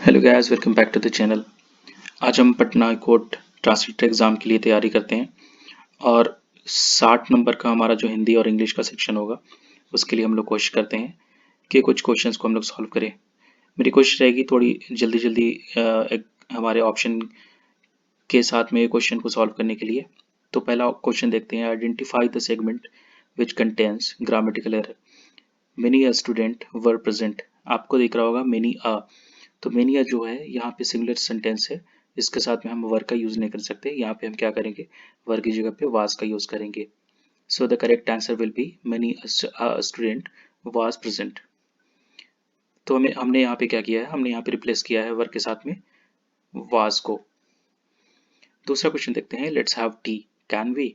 Hello guys, welcome back to the channel. आज हम Patna court translator exam के लिए तैयारी करते हैं और 60 नंबर का हमारा जो हिंदी और इंग्लिश का सेक्शन होगा उसके लिए हम लोग कोशिश करते हैं कि कुछ क्वेश्चंस को हम लोग सॉल्व करें। मेरी कोशिश रहेगी थोड़ी जल्दी जल्दी एक हमारे ऑप्शन के साथ में क्वेश्चन को सॉल्व करने के लिए। तो पहला क्वेश्चन देखते हैं, identify the segment which contains grammatical error. Many a student were present. आपको दिख रहा होगा मेनी अ, तो मेनी अ जो है यहाँ पे सिंगुलर सेंटेंस है, इसके साथ में हम वर का यूज नहीं कर सकते। यहाँ पे हम क्या करेंगे, वर की जगह पे वाज का यूज करेंगे। सो the correct answer will be many student was present. तो हमने यहाँ पे क्या किया है, हमने यहाँ पे रिप्लेस किया है वर के साथ में वाज को। दूसरा क्वेश्चन देखते हैं, let's have tea can we.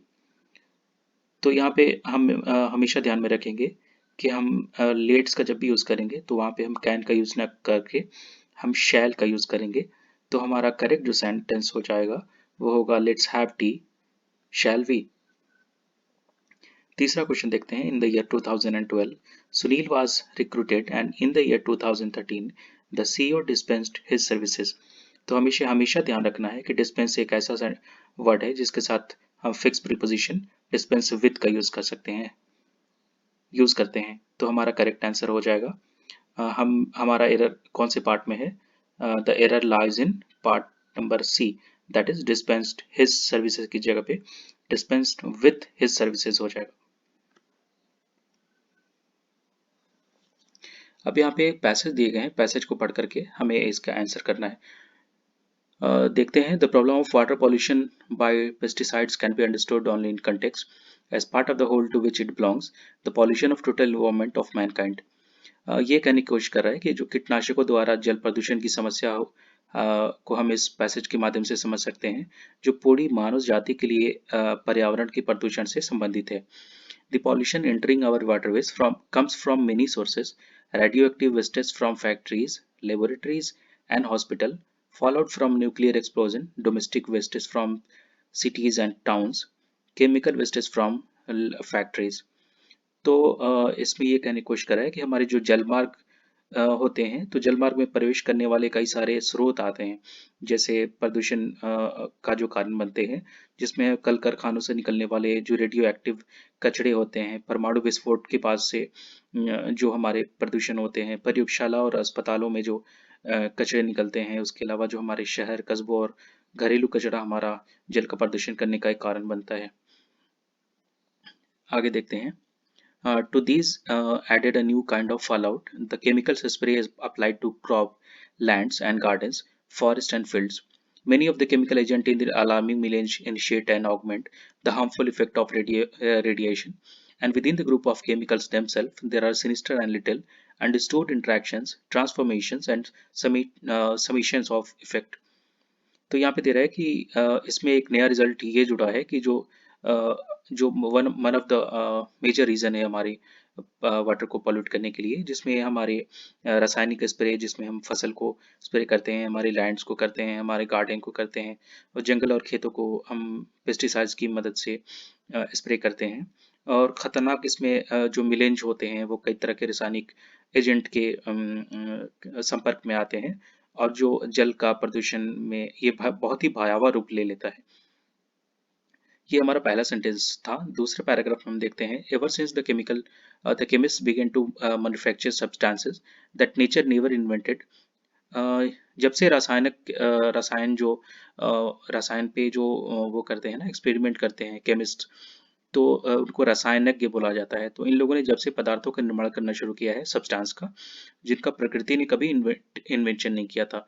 तो यहाँ पे हम हमेशा ध्यान में रखेंगे कि हम लेट्स का जब भी यूज करेंगे तो वहाँ पे हम कैन का यूज ना करके हम शैल का यूज करेंगे। तो हमारा करेक्ट जो सेंटेंस हो जाएगा वो होगा let's have tea shall we. तीसरा क्वेश्चन देखते हैं, in the year 2012 Sunil was recruited and in the year 2013 the CEO dispensed his services. तो हमेशा हमेशा ध्यान रखना है कि डिस्पेंस एक ऐसा वर्ड है जिसके साथ हम फिक्स प्रीपोजिशन डिस्पेंस विद का यूज करते हैं। तो हमारा करेक्ट आंसर हो जाएगा, हम हमारा एरर कौन से पार्ट में है, the error lies in part number C, that is dispensed his services की जगह पे डिस्पेंस्ड विथ हिज सर्विसेज हो जाएगा। अब यहाँ पे एक पैसेज दिए गए हैं, पैसेज को पढ़ करके हमें इसका आंसर करना है। देखते हैं, the problem of water pollution by pesticides can be understood only in context as part of the whole to which it belongs, the pollution of total environment of mankind. ये कहने की कोशिश कर रहा है कि जो कीटनाशकों द्वारा जल प्रदूषण की समस्या को हम इस पैसेज के माध्यम से समझ सकते हैं, जो पूरी मानव जाति के लिए पर्यावरण के प्रदूषण से संबंधित है। The pollution entering our waterways comes from many sources: radioactive wastes from factories, laboratories, and hospital, fallout from nuclear explosion, domestic wastes from cities and towns, chemical wastes from factories। तो इसमें ये कहने की कोशिश करा है कि हमारे जो जलमार्ग होते हैं, तो जलमार्ग में प्रवेश करने वाले कई सारे स्रोत आते हैं, जैसे प्रदूषण का जो कारण बनते हैं, जिसमें कल कारखानों से निकलने वाले जो रेडियो एक्टिव कचरे होते हैं, परमाणु विस्फोट के पास से जो हमारे प्रदूषण होते हैं, प्रयोगशाला और अस्पतालों में जो कचरे निकलते हैं, उसके अलावा जो हमारे शहर कस्बों और घरेलू कचरा हमारा जल का प्रदूषण करने का एक कारण बनता है। आगे देखते हैं, to these added a new kind of fallout. The chemical spray is applied to crop lands and gardens, forests and fields. Many of the chemical agents in the alarming millions initiate and augment the harmful effect of radiation. And within the group of chemicals themselves, there are sinister and little understood interactions, transformations, and summations of effect. तो यहाँ पे दे रहा है कि इसमें एक नया result ये जुड़ा है कि अ, जो one of the major reason है हमारे वाटर को पॉल्यूट करने के लिए, जिसमें हमारे रासायनिक स्प्रे, जिसमें हम फसल को स्प्रे करते हैं, हमारे लैंड्स को करते हैं, हमारे गार्डन को करते हैं, और जंगल और खेतों को हम पेस्टिसाइड्स की मदद से स्प्रे करते हैं। और ख़तरनाक इसमें जो मिलेंज होते हैं वो कई तरह के रासायनिक एजेंट के संपर्क में आते हैं, और जो जल का प्रदूषण में ये बहुत ही भयावह रूप ले लेता है। ये हमारा पहला सेंटेंस था। दूसरे पैराग्राफ में हम देखते हैं, ever since the chemist began to manufacture substances that nature never invented. जब से रसायन जो रसायन पे जो वो करते हैं ना, एक्सपेरिमेंट करते हैं केमिस्ट, तो उनको रसायनज्ञ बोला जाता है। तो इन लोगों ने जब से पदार्थों का निर्माण करना शुरू किया है सब्सटेंस का, जिनका प्रकृति ने कभी इन्वेंशन नहीं किया था,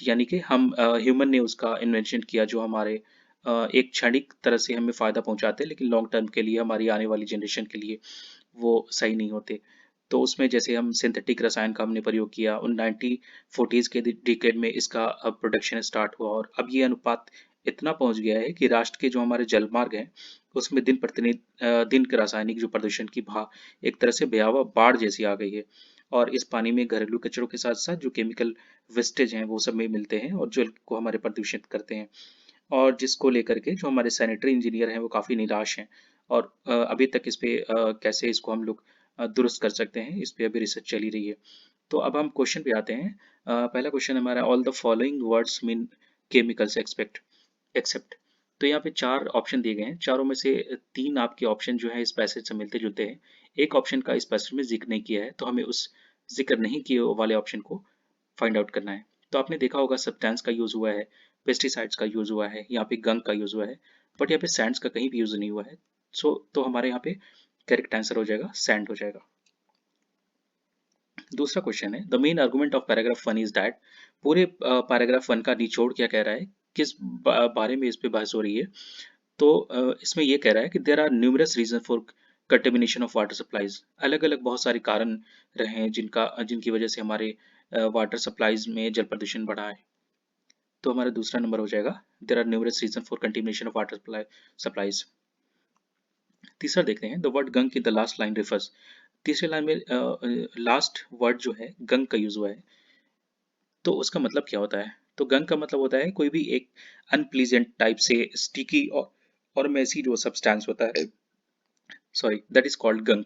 यानी कि हम ह्यूमन ने उसका इन्वेंशन किया, जो हमारे एक क्षणिक तरह से हमें फ़ायदा पहुँचाते हैं, लेकिन लॉन्ग टर्म के लिए हमारी आने वाली जनरेशन के लिए वो सही नहीं होते। तो उसमें जैसे हम सिंथेटिक रसायन का हमने प्रयोग किया, उन 1940s के डिकेड में इसका प्रोडक्शन स्टार्ट हुआ, और अब ये अनुपात इतना पहुंच गया है कि राष्ट्र के जो हमारे जलमार्ग हैं उसमें दिन के रासायनिक जो प्रदूषण की एक तरह से भयावह बाढ़ जैसी आ गई है। और इस पानी में घरेलू कचरों के साथ साथ जो केमिकल वेस्टेज हैं वो सब में मिलते हैं और जल को हमारे प्रदूषित करते हैं, और जिसको लेकर के जो हमारे सैनिटरी इंजीनियर हैं वो काफ़ी निराश हैं। और अभी तक इस पे कैसे इसको हम लोग दुरुस्त कर सकते हैं, इस पे अभी रिसर्च चली रही है। तो अब हम क्वेश्चन पे आते हैं। पहला क्वेश्चन हमारा, all the following words mean chemicals except. तो यहाँ पे चार ऑप्शन दिए गए हैं, चारों में से तीन आपके ऑप्शन जो है इस पैसेज से मिलते जुलते हैं। एक ऑप्शन का इस पैसेज में जिक्र नहीं किया है, तो हमें उस जिक्र नहीं किए वाले ऑप्शन को फाइंड आउट करना है। तो आपने देखा होगा सब्सटेंस का यूज हुआ है, पेस्टिसाइड्स का यूज हुआ है, यहाँ पे गंग का यूज हुआ है, बट यहाँ पे सैंड्स का कहीं भी यूज नहीं हुआ है। तो हमारे यहाँ पे करेक्ट आंसर हो जाएगा सैंड हो जाएगा। दूसरा क्वेश्चन है, the main argument of paragraph 1 is that. पूरे पैराग्राफ 1 का निचोड़ क्या कह रहा है, किस बारे में इस पे बहस हो रही है। तो इसमें ये कह रहा है कि there are numerous reason for contamination of water supplies. अलग अलग बहुत सारे कारण रहे हैं जिनकी वजह से हमारे वाटर सप्लाईज में जल प्रदूषण बढ़ा है। तो हमारा दूसरा नंबर हो जाएगा, there are numerous reason for contamination of water supplies. तीसरा देखते हैं, द वर्ड गंग की द लास्ट लाइन रिफर्स। तीसरे लाइन में लास्ट वर्ड जो है गंग का यूज हुआ है, तो उसका मतलब क्या होता है। तो गंग का मतलब होता है कोई भी एक अनप्लीजेंट टाइप से स्टिकी और मैसी जो सब्सटेंस होता है, sorry, that is called gang.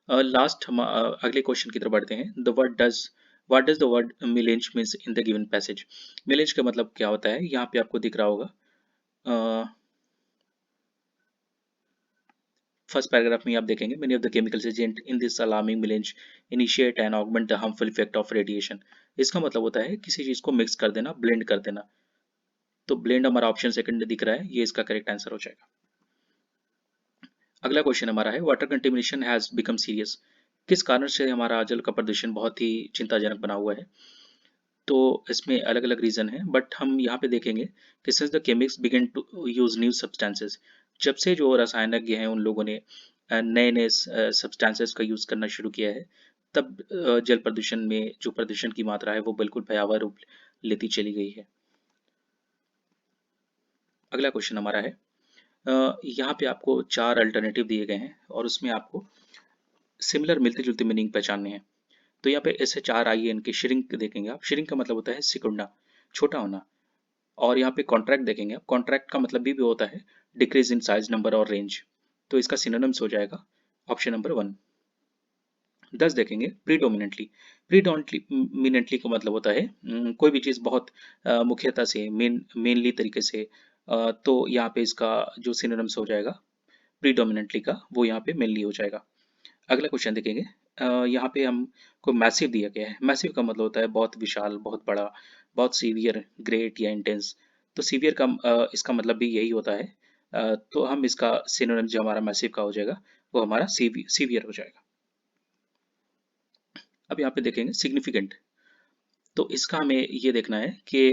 Last हम अगले क्वेश्चन की तरफ बढ़ते हैं। The word does what does the word melange means in the given passage. Melange का मतलब क्या होता है, यहाँ पे आपको दिख रहा होगा। फर्स्ट पैराग्राफ में आप देखेंगे, many of the chemicals agent in this alarming melange initiate and augment the harmful effect of radiation. इसका मतलब होता है किसी चीज को मिक्स कर देना, ब्लेंड कर देना। तो ब्लेंड हमारा ऑप्शन सेकंड में दिख रहा है, ये इसका करेक्ट आंसर हो जाएगा। अगला क्वेश्चन हमारा है, water contamination has become serious. किस कारण से हमारा जल का प्रदूषण बहुत ही चिंताजनक बना हुआ है। तो इसमें अलग अलग रीजन है, बट हम यहाँ पे देखेंगे कि सिंस द केमिक्स begin to use new substances. जब से जो रसायनज्ञ हैं उन लोगों ने नए नए सब्सटेंसेस का यूज करना शुरू किया है, तब जल प्रदूषण में जो प्रदूषण की मात्रा है वो बिल्कुल भयावह रूप लेती चली गई है। अगला क्वेश्चन हमारा है, यहाँ पे आपको चार अल्टरनेटिव दिए गए हैं और उसमें आपको सिमिलर मिलते जुलते मीनिंग पहचानने हैं। तो यहाँ पे SHRINK के श्रिंक देखेंगे आप, श्रिंक का मतलब होता है सिकुड़ना, छोटा होना। और यहाँ पे कॉन्ट्रैक्ट देखेंगे आप, कॉन्ट्रैक्ट का मतलब भी होता है डिक्रीज इन साइज, नंबर और रेंज। तो इसका सिनोनिम्स हो जाएगा ऑप्शन नंबर 1। 10 देखेंगे, प्रीडोमिनेंटली। प्रीडोमिनेंटली का मतलब होता है कोई भी चीज़ बहुत मुख्यता से, मेनली तरीके से। तो यहाँ पे इसका जो सिनोनिम्स हो जाएगा प्रीडोमिनेंटली का, वो यहाँ पे मेनली हो जाएगा। अगला क्वेश्चन देखेंगे, यहाँ पे हमको मैसिव दिया गया है। मैसिव का मतलब होता है बहुत विशाल, बहुत बड़ा, बहुत सीवियर, ग्रेट या इंटेंस। तो सीवियर का इसका मतलब भी यही होता है। तो हम इसका सिनोनिम जो हमारा मैसिव का हो जाएगा वो हमारा सीवियर हो जाएगा। अब यहाँ पे देखेंगे सिग्निफिकेंट। तो इसका हमें ये देखना है कि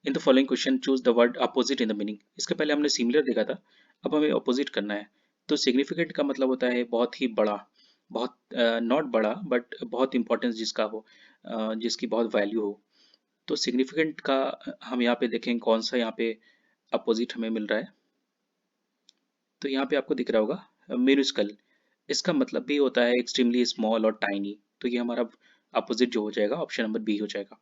इन the following question choose the word opposite in the meaning. इसके पहले हमने सिमिलर देखा था, अब हमें अपोजिट करना है। तो सिग्निफिकेंट का मतलब होता है बहुत ही बड़ा, बहुत नॉट बड़ा बट बहुत इंपॉर्टेंस जिसका हो, जिसकी बहुत वैल्यू हो। तो सिग्निफिकेंट का हम यहाँ पे देखें कौन सा यहाँ पे अपोजिट हमें मिल रहा है। तो यहाँ पे आपको दिख रहा होगा मिनिस्कल। इसका मतलब भी होता है एक्सट्रीमली स्मॉल और टाइनी। तो ये हमारा अपोजिट जो हो जाएगा ऑप्शन नंबर बी हो जाएगा।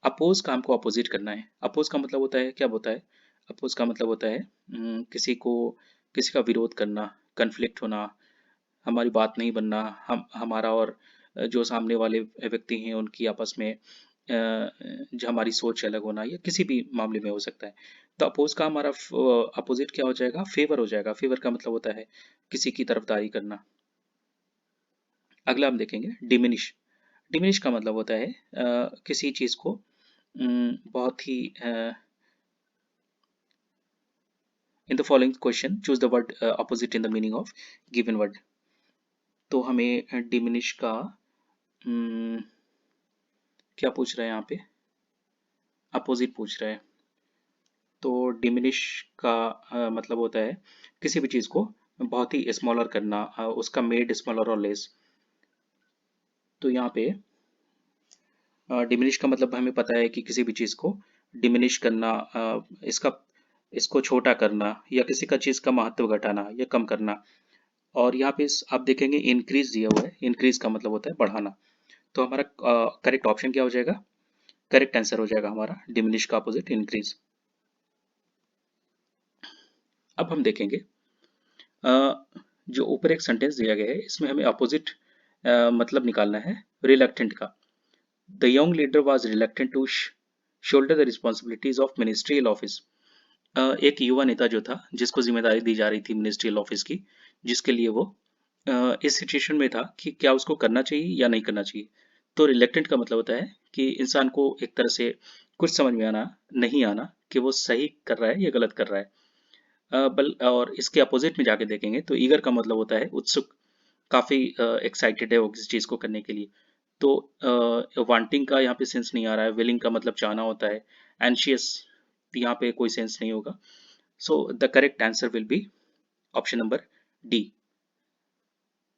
अपोज का हमको अपोजिट करना है। अपोज का मतलब होता है, क्या होता है, अपोज का मतलब होता है किसी का विरोध करना, कन्फ्लिक्ट होना, हमारी बात नहीं बनना, हम हमारा और जो सामने वाले व्यक्ति हैं उनकी आपस में जो हमारी सोच अलग होना, या किसी भी मामले में हो सकता है। तो अपोज का हमारा अपोजिट क्या हो जाएगा, फेवर हो जाएगा। फेवर का मतलब होता है किसी की तरफदारी करना। अगला हम देखेंगे डिमिनिश। डिमिनिश का मतलब होता है किसी चीज को बहुत ही in the following question choose the word opposite in the meaning of given word. तो हमें डिमिनिश का क्या पूछ रहा है यहाँ पे, अपोजिट पूछ रहा है। तो डिमिनिश का मतलब होता है किसी भी चीज को बहुत ही स्मॉलर करना, उसका मेड स्मॉलर और लेस। तो यहाँ पे डिमिनिश का मतलब हमें पता है कि किसी भी चीज को डिमिनिश करना, इसको छोटा करना, या किसी का चीज का महत्व घटाना या कम करना। और यहाँ पे आप देखेंगे इंक्रीज दिया हुआ है, इंक्रीज का मतलब होता है बढ़ाना। तो हमारा करेक्ट ऑप्शन क्या हो जाएगा, करेक्ट आंसर हो जाएगा हमारा डिमिनिश का अपोजिट इंक्रीज। अब हम देखेंगे जो ऊपर एक सेंटेंस दिया गया है, इसमें हमें अपोजिट मतलब निकालना है रिलक्टेंट का। The young leader was reluctant to shoulder the responsibilities of ministerial office. एक युवा नेता जो था जिसको जिम्मेदारी दी जा रही थी मिनिस्ट्रियल ऑफिस की, जिसके लिए वो इस सिचुएशन में था कि क्या उसको करना चाहिए या नहीं करना चाहिए। तो रिलेक्टेंट का मतलब होता है कि इंसान को एक तरह से कुछ समझ में आना नहीं आना कि वो सही कर रहा है या गलत कर रहा है। बल और इसके अपोजिट में जाके देखेंगे तो ईगर का मतलब होता है उत्सुक, काफी एक्साइटेड है वो किसी चीज को करने के लिए। तो वांटिंग का यहाँ पे सेंस नहीं आ रहा है, विलिंग का मतलब चाहना होता है, एंशियस यहाँ पे कोई सेंस नहीं होगा। So the correct answer will be option number D,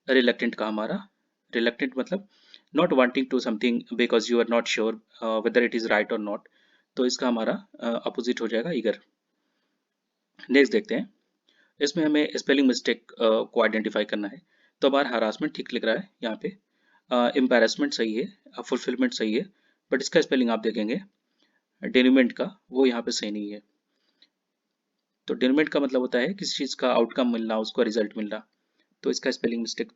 reluctant का हमारा। रिलक्टेंट मतलब not wanting to something because you are not sure whether it is right और नॉट। तो इसका हमारा अपोजिट हो जाएगा ईगर। नेक्स्ट देखते हैं, इसमें हमें स्पेलिंग मिस्टेक को आइडेंटिफाई करना है। तो हमारा हरासमेंट ठीक लिख रहा है यहाँ पे, एम्बेरसमेंट सही है, फुलफिलमेंट सही है, बट इसका स्पेलिंग आप देखेंगे डेन्यूमेंट का, वो यहाँ पे सही नहीं है। तो डेन्यूमेंट का मतलब होता है किसी चीज़ का आउटकम मिलना, उसका रिजल्ट मिलना। तो इसका स्पेलिंग मिस्टेक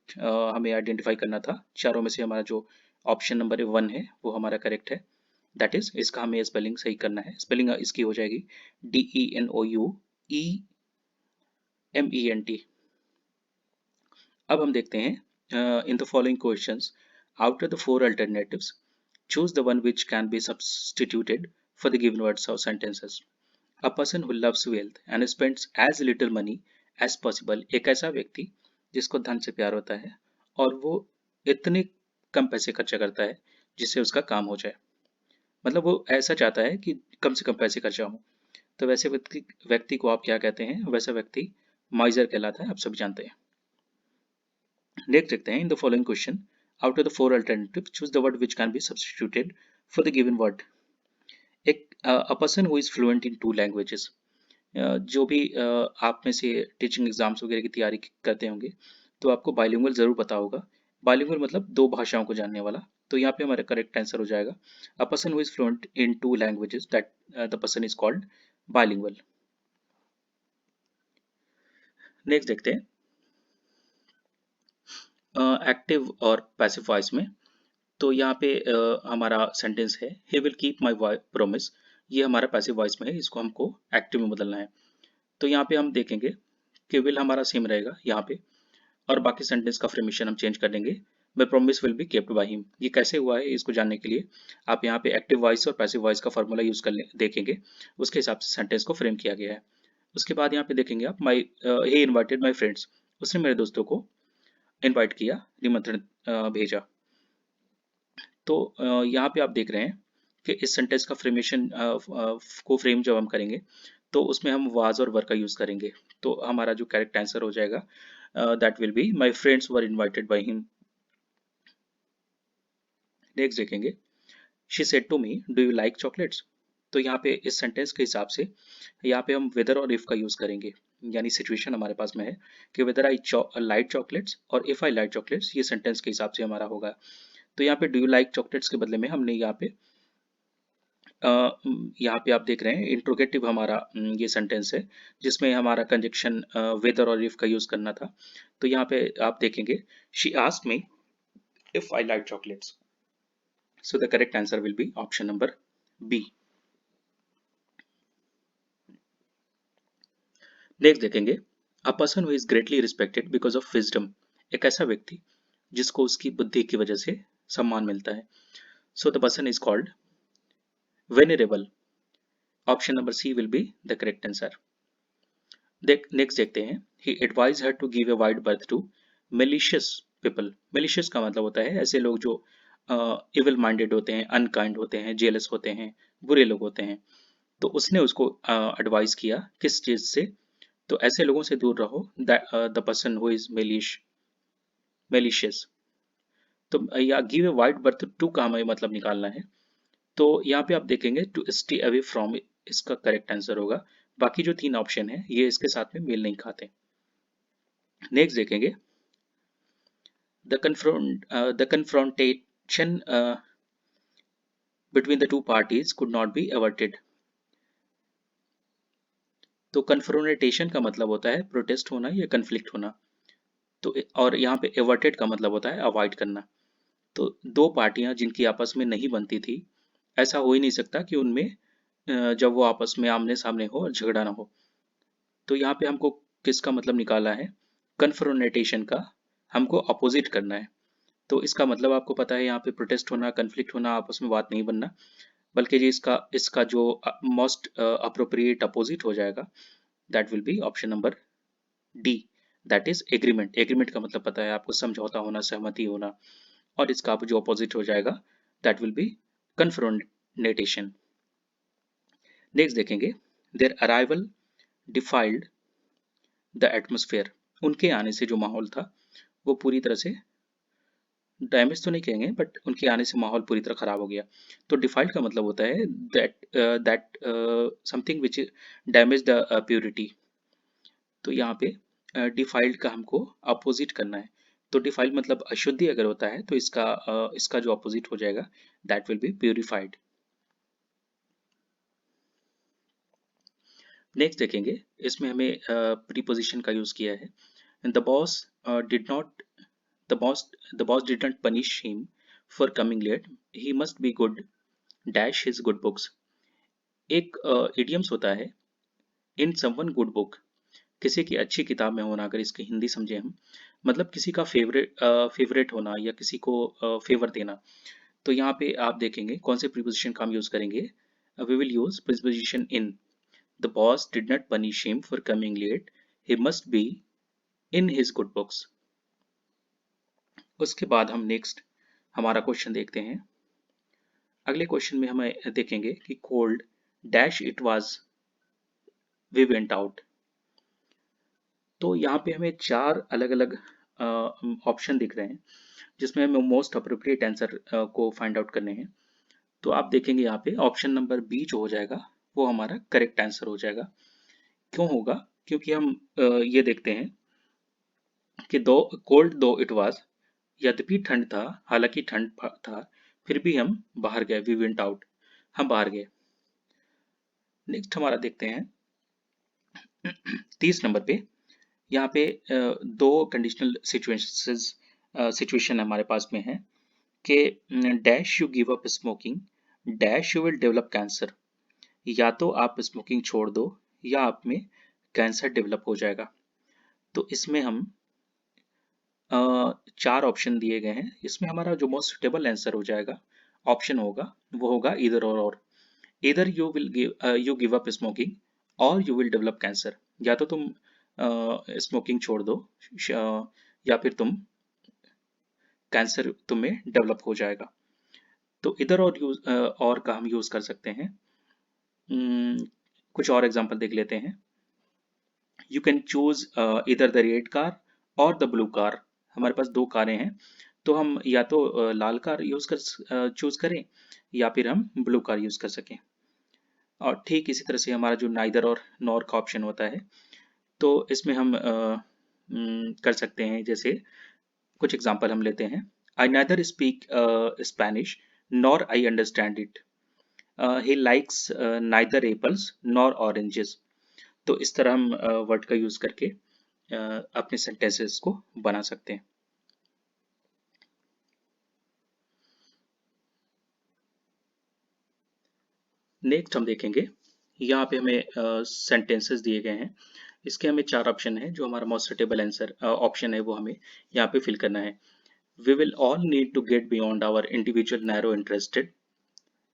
हमें आइडेंटिफाई करना था। चारों में से हमारा जो ऑप्शन नंबर 1 है वो हमारा करेक्ट है। दैट इज इसका हमें स्पेलिंग सही करना है। स्पेलिंग इसकी हो जाएगी DENOUEMENT। अब हम देखते हैं in the following questions, out of the four alternatives choose the one which can be substituted for the given words or sentences. A person who loves wealth and spends as little money as possible, एक ऐसा व्यक्ति जिसको धन से प्यार होता है और वो इतने कम पैसे खर्चा करता है जिससे उसका काम हो जाए। मतलब वो ऐसा चाहता है कि कम से कम पैसे खर्चा हो। तो वैसे व्यक्ति व्यक्ति को आप क्या कहते हैं? वैसा व्यक्ति माइजर कहलाता है, आप सभी जानते हैं। नेक्स्ट देखते हैं, in the following question out of the four alternative choose the word which can be substituted for the given word. एक a person who is fluent in two languages. जो भी आप में से टीचिंग एग्जाम्स वगैरह की तैयारी करते होंगे तो आपको बाइलिंगुअल जरूर पता होगा। बाइलिंगुअल मतलब दो भाषाओं को जानने वाला। तो यहाँ पे हमारा करेक्ट आंसर हो जाएगा अ person who is fluent in two languages, that the person is called bilingual. Next देखते हैं एक्टिव और पैसिव वॉइस में। तो यहाँ पे हमारा सेंटेंस है he will keep my promise. ये हमारा पैसिव वॉइस में है, इसको हमको एक्टिव में बदलना है। तो यहाँ पे हम देखेंगे कि विल हमारा सेम रहेगा यहाँ पे, और बाकी सेंटेंस का फ्रेमेशन हम चेंज कर देंगे। My promise will be kept by him. ये कैसे हुआ है इसको जानने के लिए आप यहाँ पे एक्टिव वॉइस और पैसिव वॉइस का फॉर्मूला यूज कर देखेंगे, उसके हिसाब से सेंटेंस को फ्रेम किया गया है। उसके बाद यहाँ पे देखेंगे आप माई ही इन्वाइटेड माई फ्रेंड्स, उसने मेरे दोस्तों को इन्वाइट किया, निमंत्रण भेजा। तो यहाँ पे आप देख रहे हैं कि इस सेंटेंस का फ्रेमेशन को फ्रेम जब हम करेंगे तो उसमें हम वाज और वर का यूज करेंगे। तो हमारा जो करेक्ट आंसर हो जाएगा that will be my friends were invited by him. Next देखेंगे, she said to me do you like chocolates. तो यहाँ पे इस सेंटेंस के हिसाब से यहाँ पे हम वेदर और इफ का यूज करेंगे, यानी सिचुएशन हमारे पास में है कि वेदर आई लाइक चॉकलेट्स और इफ आई लाइक चॉकलेट्स, ये सेंटेंस के हिसाब से हमारा होगा। तो यहाँ पे डू यू लाइक चॉकलेट्स के बदले में हमने यहाँ पे आप देख रहे हैं इंट्रोगेटिव हमारा ये सेंटेंस है जिसमें हमारा कंजक्शन वेदर और इफ का यूज करना था। तो यहाँ पे आप देखेंगे she asked me if I like chocolates, so the correct answer will be option number B. Next देखेंगे, a person who is greatly respected because of wisdom. एक ऐसा व्यक्ति जिसको उसकी बुद्धि की वजह से सम्मान मिलता है। So the person is called venerable. Option number C will be the correct answer. Next देखते हैं, he advise her to give a wide berth to malicious people. Malicious का मतलब होता है ऐसे लोग जो इविल माइंडेड होते हैं, अनकाइंड होते हैं, जेलस होते हैं, बुरे लोग होते हैं। तो उसने उसको एडवाइस किया किस चीज से? तो ऐसे लोगों से दूर रहो, the person who is malicious. तो या give a wide berth to का हमें मतलब निकालना है। तो यहाँ पे आप देखेंगे टू स्टे अवे फ्रॉम, इसका करेक्ट आंसर होगा। बाकी जो तीन ऑप्शन है ये इसके साथ में मेल नहीं खाते। नेक्स्ट देखेंगे, the confrontation between the two parties could not be averted। तो कन्फ्रोंटेशन का मतलब होता है प्रोटेस्ट होना या कन्फ्लिक्ट होना। तो और यहाँ पे एवर्टेड का मतलब होता है अवॉइड करना। तो दो पार्टियां जिनकी आपस में नहीं बनती थी, ऐसा हो ही नहीं सकता कि उनमें जब वो आपस में आमने सामने हो और झगड़ा ना हो। तो यहाँ पे हमको किसका मतलब निकाला है, कन्फ्रोनेटेशन का, हमको अपोजिट करना है। तो इसका मतलब आपको पता है, यहाँ पे प्रोटेस्ट होना, कन्फ्लिक्ट होना, आपस में बात नहीं बनना, बल्कि ये इसका इसका जो मोस्ट अप्रोप्रिएट अपोजिट हो जाएगा, that will be option number D, that is agreement. Agreement का मतलब पता है आपको, समझौता होना, सहमति होना। और इसका जो अपोजिट हो जाएगा, दैट विल बी कन्फ्रोनेटेशन। नेक्स्ट देखेंगे, there arrival defiled the atmosphere. उनके आने से जो माहौल था वो पूरी तरह से, डैमेज तो नहीं कहेंगे बट उनके आने से माहौल पूरी तरह खराब हो गया। तो डिफाइल्ड का मतलब होता है that something which damage the purity. तो यहाँ पे डिफाइल्ड का हमको अपोजिट करना है। तो डिफाइल्ड मतलब अशुद्धि अगर होता है, तो इसका जो अपोजिट हो जाएगा, that will be purified. Next देखेंगे, इसमें हमें प्रीपोजिशन का यूज किया है। The boss did not the boss the boss did not punish him for coming late, he must be good dash his good books. एक idioms होता है, in someone good book, किसी की अच्छी किताब में होना। अगर इसकी हिंदी समझे हम, मतलब किसी का फेवरेट होना या किसी को फेवर देना। तो यहाँ पे आप देखेंगे कौन से प्रीपोजिशन का हम यूज करेंगे। We will use preposition in. The boss did not punish him for coming late, he must be in his good books. उसके बाद हम नेक्स्ट हमारा क्वेश्चन देखते हैं। अगले क्वेश्चन में हमें देखेंगे कि cold dash it was we went out. तो यहाँ पे हमें चार अलग अलग ऑप्शन दिख रहे हैं, जिसमें हमें मोस्ट अप्रोप्रिएट आंसर को फाइंड आउट करने हैं। तो आप देखेंगे यहाँ पे ऑप्शन नंबर बी जो हो जाएगा, वो हमारा करेक्ट आंसर हो जाएगा। क्यों होगा? क्योंकि हम ये देखते हैं कि दो कोल्ड दो इट वाज, यद्यपि ठंड था, हालांकि ठंड था, फिर भी हम बाहर गए, वी वेंट आउट, हम बाहर गए। नेक्स्ट हमारा देखते हैं 30 नंबर पे। यहाँ पे दो कंडीशनल सिचुएशन हमारे पास में है कि dash you give up smoking dash you will develop cancer. या तो आप स्मोकिंग छोड़ दो या आप में कैंसर डेवलप हो जाएगा। तो इसमें हम चार ऑप्शन दिए गए हैं, इसमें हमारा जो मोस्ट सुटेबल आंसर हो जाएगा, ऑप्शन होगा, वो होगा इधर और। इधर यू गिव अप स्मोकिंग और यू विल डेवलप कैंसर। या तो तुम स्मोकिंग छोड़ दो, या फिर तुम कैंसर तुम्हें डेवलप हो जाएगा। तो इधर और और का हम यूज कर सकते हैं। कुछ और एग्जांपल देख लेते हैं। यू कैन चूज इधर द रेड कार और द ब्लू कार। हमारे पास दो कारें हैं, तो हम या तो लाल कार चूज करें या फिर हम ब्लू कार यूज कर सकें। और ठीक इसी तरह से हमारा जो नाइदर और नॉर का ऑप्शन होता है, तो इसमें हम कर सकते हैं। जैसे कुछ एग्जांपल हम लेते हैं। I neither speak Spanish nor I understand it, he likes neither apples nor oranges. तो इस तरह हम वर्ड का यूज करके अपने सेंटेंसेस को बना सकते हैं। नेक्स्ट हम देखेंगे, यहाँ पे हमें सेंटेंसेस दिए गए हैं। इसके हमें चार ऑप्शन है, जो हमारा मोस्ट सुटेबल आंसर ऑप्शन है वो हमें यहाँ पे फिल करना है। We will all need to get beyond our individual narrow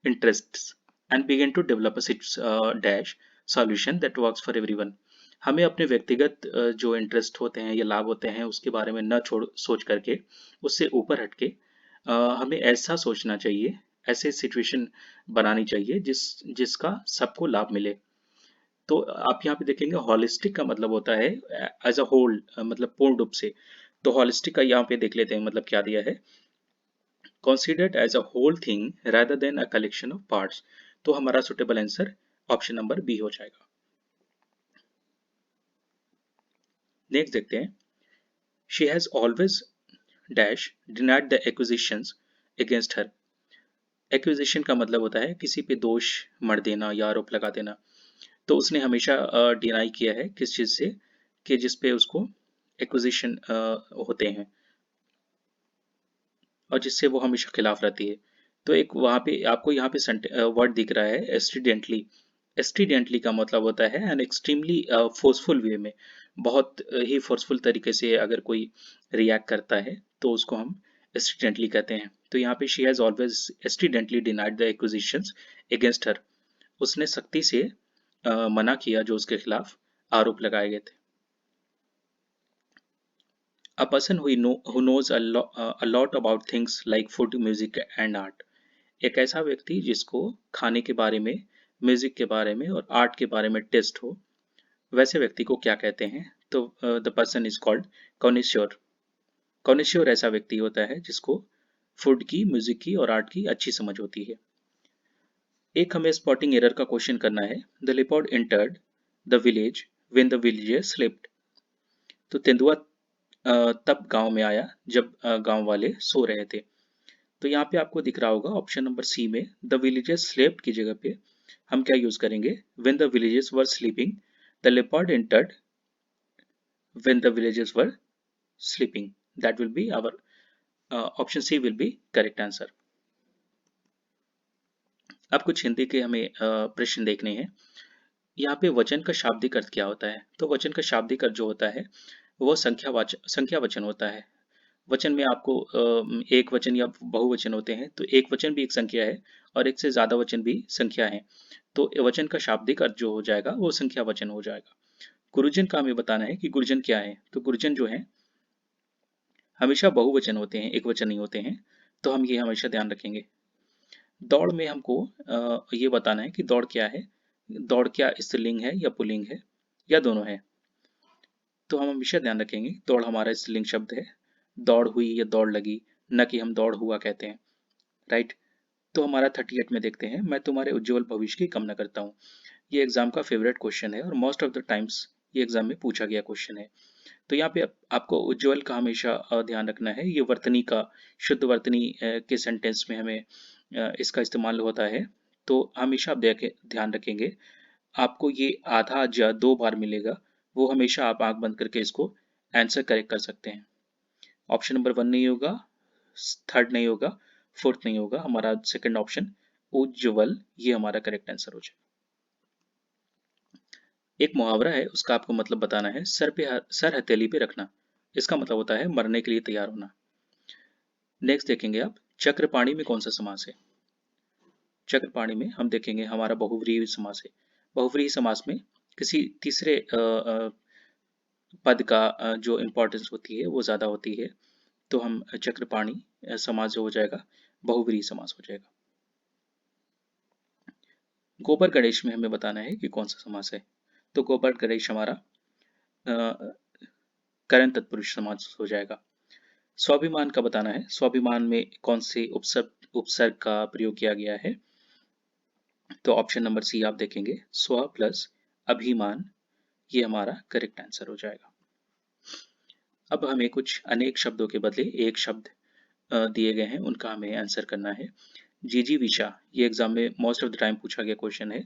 interests and begin to develop a dash solution that works for everyone। हमें अपने व्यक्तिगत जो इंटरेस्ट होते हैं या लाभ होते हैं उसके बारे में न छोड़ सोच करके, उससे ऊपर हटके हमें ऐसा सोचना चाहिए, ऐसे सिचुएशन बनानी चाहिए जिसका सबको लाभ मिले। तो आप यहाँ पे देखेंगे हॉलिस्टिक का मतलब होता है एज अ होल, मतलब पूर्ण रूप से। तो हॉलिस्टिक का यहाँ पे देख लेते हैं मतलब क्या दिया है, considered as a whole thing rather than a collection of parts। तो हमारा suitable answer option number B हो जाएगा। नेक्स्ट देखते हैं, she has always dash denied the accusations against her। Acquisition का मतलब होता है किसी पे दोष मढ़ देना या आरोप लगा देना। तो उसने हमेशा डिनाई किया है किस चीज से, कि जिस पे उसको एक्विजिशन होते हैं और जिससे वो हमेशा खिलाफ रहती है। तो एक वहाँ पे आपको यहाँ पे वर्ड दिख रहा है एस्ट्रीडेंटली। एस्ट्रीडेंटली का मतलब होता है एन एक्सट्रीमली फोर्सफुल वे में, बहुत ही फोर्सफुल तरीके से अगर कोई रिएक्ट करता है तो उसको हम एस्ट्रीडेंटली कहते हैं। तो यहाँ पे she has always stridently denied the acquisitions against her. उसने सख्ती से मना किया जो उसके खिलाफ आरोप लगाए गए थे। A person who knows a lot about things like food, music and art। एक ऐसा व्यक्ति जिसको खाने के बारे में, म्यूजिक के बारे में और आर्ट के बारे में टेस्ट हो, वैसे व्यक्ति को क्या कहते हैं? तो द पर्सन इज कॉल्ड कॉनिश्योर। कॉनिश्योर ऐसा व्यक्ति होता है जिसको फूड की, म्यूजिक की और आर्ट की अच्छी समझ होती है। एक हमें स्पॉटिंग एरर का क्वेश्चन करना है। The leopard entered the village when the villagers slept. तो तेंदुआ तब गांव में आया जब गांव वाले सो रहे थे। तो यहाँ पे आपको दिख रहा होगा ऑप्शन नंबर सी में द विलेजर्स स्लेप्ट की जगह पे हम क्या यूज करेंगे? When the villagers were sleeping the leopard entered when the villagers were sleeping. That will be our option C will be correct answer. अब कुछ हिंदी के हमें प्रश्न देखने हैं। यहाँ पे वचन का शाब्दिक अर्थ क्या होता है? तो वचन का शाब्दिक अर्थ जो होता है वो संख्या वचन होता है। वचन में आपको एक वचन या बहुवचन होते हैं, तो एक वचन भी एक संख्या है और एक से ज्यादा वचन भी संख्या है। तो वचन का शाब्दिक अर्थ जो हो जाएगा वो संख्या वचन हो जाएगा। गुरुजन का हमें बताना है कि गुरुजन क्या है। तो गुरुजन जो है हमेशा बहुवचन होते हैं, एक वचन नहीं होते हैं। तो हम ये हमेशा ध्यान रखेंगे। दौड़ में हमको ये बताना है कि दौड़ क्या है। दौड़ क्या स्त्रीलिंग है या पुल्लिंग है या दोनों है? तो हम हमेशा ध्यान रखेंगे दौड़ हमारा स्त्रीलिंग शब्द है। दौड़ हुई या दौड़ लगी, न कि हम दौड़ हुआ कहते हैं। राइट। तो हमारा 38 में देखते हैं, मैं तुम्हारे उज्जवल भविष्य की कामना करता हूँ। ये एग्जाम का फेवरेट क्वेश्चन है और मोस्ट ऑफ द टाइम्स ये एग्जाम में पूछा गया क्वेश्चन है। तो यहाँ पे आपको उज्जवल का हमेशा ध्यान रखना है। ये वर्तनी का, शुद्ध वर्तनी के सेंटेंस में हमें इसका इस्तेमाल होता है। तो हमेशा आप देखे ध्यान रखेंगे, आपको ये आधा या दो बार मिलेगा, वो हमेशा आप आंख बंद करके इसको आंसर करेक्ट कर सकते हैं। ऑप्शन नंबर 1 नहीं होगा, थर्ड नहीं होगा, फोर्थ नहीं होगा, हमारा सेकंड ऑप्शन उज्ज्वल ये हमारा करेक्ट आंसर हो जाए। एक मुहावरा है, उसका आपको मतलब बताना है। सर हथेली पे रखना, इसका मतलब होता है मरने के लिए तैयार होना। नेक्स्ट देखेंगे आप, चक्रपाणी में कौन सा समास है? चक्रपाणी में हम देखेंगे हमारा बहुव्रीहि समास है। बहुव्रीहि समास में किसी तीसरे पद का जो इम्पोर्टेंस होती है वो ज्यादा होती है। तो हम चक्रपाणी समास जो हो जाएगा बहुव्रीहि समास हो जाएगा। गोबर गणेश में हमें बताना है कि कौन सा समास है। तो गोबर गणेश हमारा करण तत्पुरुष समास हो जाएगा। स्वाभिमान का बताना है, स्वाभिमान में कौन से उपसर्ग का प्रयोग किया गया है? तो ऑप्शन नंबर सी आप देखेंगे, स्व प्लस अभिमान, ये हमारा करेक्ट आंसर हो जाएगा। अब हमें कुछ अनेक शब्दों के बदले एक शब्द दिए गए हैं, उनका हमें आंसर करना है। जिजीविषा, ये एग्जाम में मोस्ट ऑफ द टाइम पूछा गया क्वेश्चन है।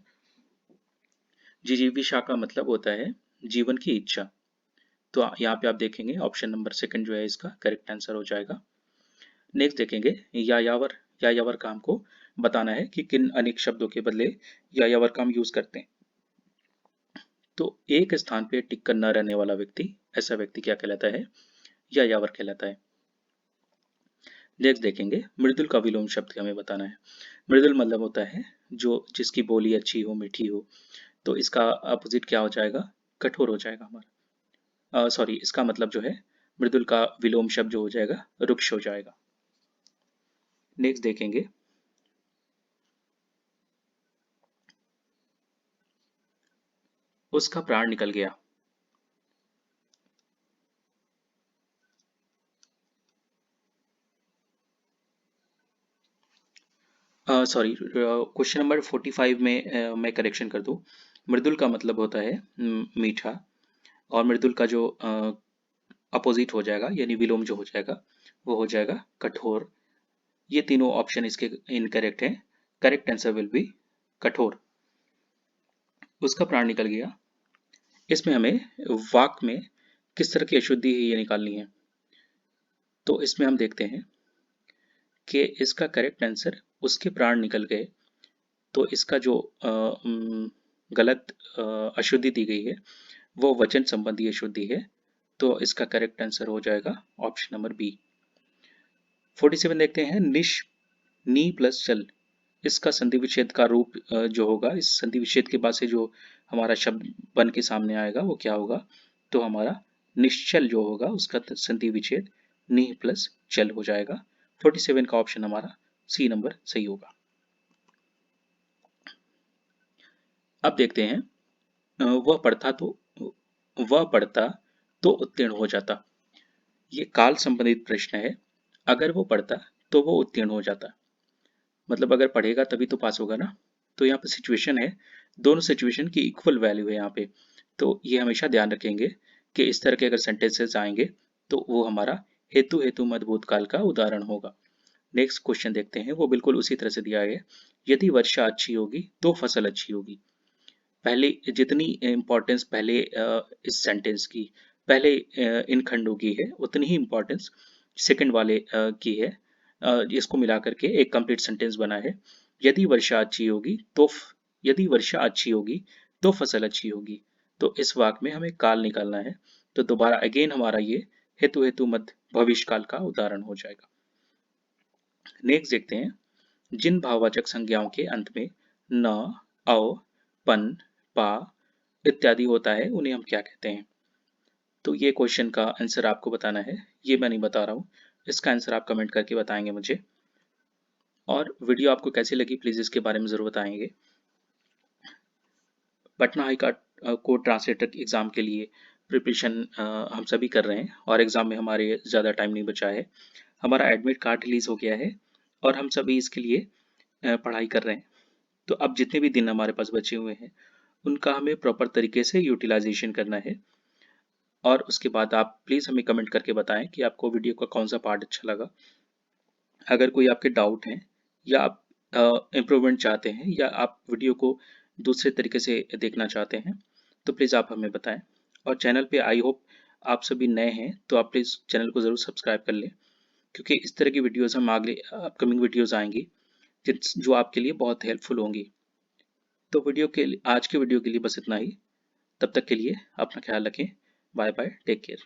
जिजीविषा का मतलब होता है जीवन की इच्छा। तो यहाँ पे आप देखेंगे ऑप्शन नंबर सेकंड जो है इसका करेक्ट आंसर हो जाएगा। नेक्स्ट देखेंगे यायावर। यायावर का हमको बताना है कि किन अनेक शब्दों के बदले यायावर का हम यूज करते हैं। तो एक स्थान पे टिक कर न रहने वाला व्यक्ति, ऐसा व्यक्ति क्या कहलाता है? यायावर कहलाता है। नेक्स्ट देखेंगे मृदुल का विलोम शब्द हमें बताना है। मृदुल मतलब होता है जो जिसकी बोली अच्छी हो, मीठी हो। तो इसका अपोजिट क्या हो जाएगा? कठोर हो जाएगा हमारा। सॉरी, इसका मतलब जो है मृदुल का विलोम शब्द जो हो जाएगा रुक्ष हो जाएगा। नेक्स्ट देखेंगे उसका प्राण निकल गया। सॉरी, क्वेश्चन नंबर 45 में मैं करेक्शन कर दूं। मृदुल का मतलब होता है मीठा, और मृदुल का जो अपोजिट हो जाएगा यानी विलोम जो हो जाएगा वो हो जाएगा कठोर। ये तीनों ऑप्शन इसके इनकरेक्ट हैं। करेक्ट आंसर विल बी कठोर। उसका प्राण निकल गया, इसमें हमें वाक में किस तरह की अशुद्धि है ये निकालनी है। तो इसमें हम देखते हैं कि इसका करेक्ट आंसर उसके प्राण निकल गए, तो इसका जो गलत अशुद्धि दी गई है वो वचन संबंधी अशुद्धि है। तो इसका करेक्ट आंसर हो जाएगा ऑप्शन नंबर बी। 47 देखते हैं, निश नी प्लस चल, इसका संधि विच्छेद का रूप जो होगा, इस संधि विच्छेद के बाद से जो हमारा शब्द बन के सामने आएगा वो क्या होगा, तो हमारा निश्चल जो होगा उसका संधि विच्छेद नी प्लस चल हो जाएगा। 47 का ऑप्शन हमारा सी नंबर सही होगा। अब देखते हैं, वह पढ़ता तो उत्तीर्ण हो जाता। ये काल संबंधित प्रश्न है। अगर वो पढ़ता तो वो उत्तीर्ण हो जाता, मतलब अगर पढ़ेगा तभी तो पास होगा ना। तो यहाँ पे सिचुएशन है, दोनों सिचुएशन की इक्वल वैल्यू है यहाँ पे। तो ये हमेशा ध्यान रखेंगे कि इस तरह के अगर सेंटेंसेस आएंगे तो वो हमारा हेतु हेतु मत भूतकाल का उदाहरण होगा। नेक्स्ट क्वेश्चन देखते हैं, वो बिल्कुल उसी तरह से दिया है। यदि वर्षा अच्छी होगी तो फसल अच्छी होगी। पहले जितनी इम्पोर्टेंस पहले इस सेंटेंस की पहले इन खंडों की है, उतनी ही इम्पोर्टेंस सेकंड वाले की है। इसको मिला करके एक कंप्लीट सेंटेंस बना है। यदि वर्षा अच्छी होगी तो यदि वर्षा अच्छी होगी तो फसल अच्छी होगी। तो इस वाक्य में हमें काल निकालना है। तो दोबारा अगेन हमारा ये हेतु हेतु मध्य भविष्य काल का उदाहरण हो जाएगा। नेक्स्ट देखते हैं, जिन भाववाचक संज्ञाओं के अंत में न, अ, पन, पा इत्यादि होता है उन्हें हम क्या कहते हैं। तो ये क्वेश्चन का आंसर आपको बताना है, ये मैं नहीं बता रहा हूँ। इसका आंसर आप कमेंट करके बताएंगे मुझे। और वीडियो आपको कैसी लगी प्लीज़ इसके बारे में ज़रूर बताएंगे। Patna high court translator exam के लिए प्रिपरेशन हम सभी कर रहे हैं और एग्ज़ाम में हमारे ज़्यादा टाइम नहीं बचा है। हमारा एडमिट कार्ड रिलीज़ हो गया है और हम सभी इसके लिए पढ़ाई कर रहे हैं। तो अब जितने भी दिन हमारे पास बचे हुए हैं उनका हमें प्रॉपर तरीके से यूटिलाइजेशन करना है। और उसके बाद आप प्लीज़ हमें कमेंट करके बताएं कि आपको वीडियो का कौन सा पार्ट अच्छा लगा। अगर कोई आपके डाउट हैं या आप इम्प्रूवमेंट चाहते हैं या आप वीडियो को दूसरे तरीके से देखना चाहते हैं तो प्लीज़ आप हमें बताएं। और चैनल पे आई होप आप सभी नए हैं तो आप प्लीज़ चैनल को ज़रूर सब्सक्राइब कर लें, क्योंकि इस तरह की वीडियोज़ हम आगे अपकमिंग वीडियोज़ आएंगी जो आपके लिए बहुत हेल्पफुल होंगी। तो आज के वीडियो के लिए बस इतना ही। तब तक के लिए अपना ख्याल रखें। Bye bye, take care.